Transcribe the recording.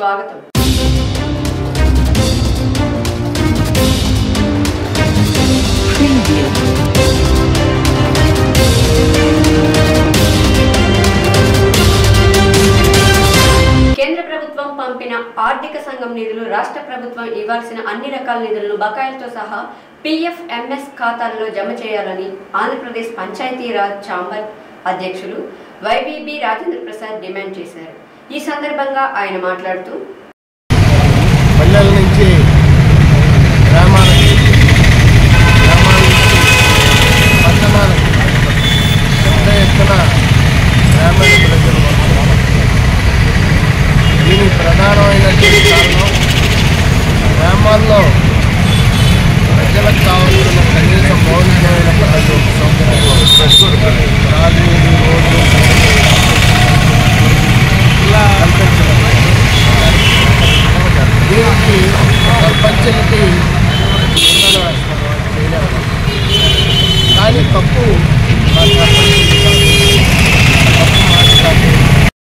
స్వాగతం. కేంద్ర ప్రభుత్వం పంపిన ఆర్థిక సంఘం నిధులు రాష్ట్ర ప్రభుత్వం ఇవ్వాల్సిన అన్ని రకాల నిధులను బకాయిలతో సహా PFMS ఖాతాల్లో జమ చేయాలని ఆంధ్రప్రదేశ్ పంచాయతీరాజ్ ఛాంబర్ అధ్యక్షులు YBB రాజేంద్ర ప్రసాద్ డిమాండ్ చేశారు. ఈ సందర్భంగా ఆయన మాట్లాడుతూ పల్లెల నుంచి గ్రామాలకి పట్టణాలకు పెద్ద ఎత్తున గ్రామీణ ప్రజలు వస్తున్నారు. దీనికి ప్రధానమైనటువంటి కారణం గ్రామాల్లో ప్రజలకు కావాల్సిన కనీస మౌలికమైన సౌకర్యాలు త్రాగునీరు, రోడ్లు ఇలా కల్పించడం. దీనికి సర్పంచులకి చేయలేము. కానీ తప్పు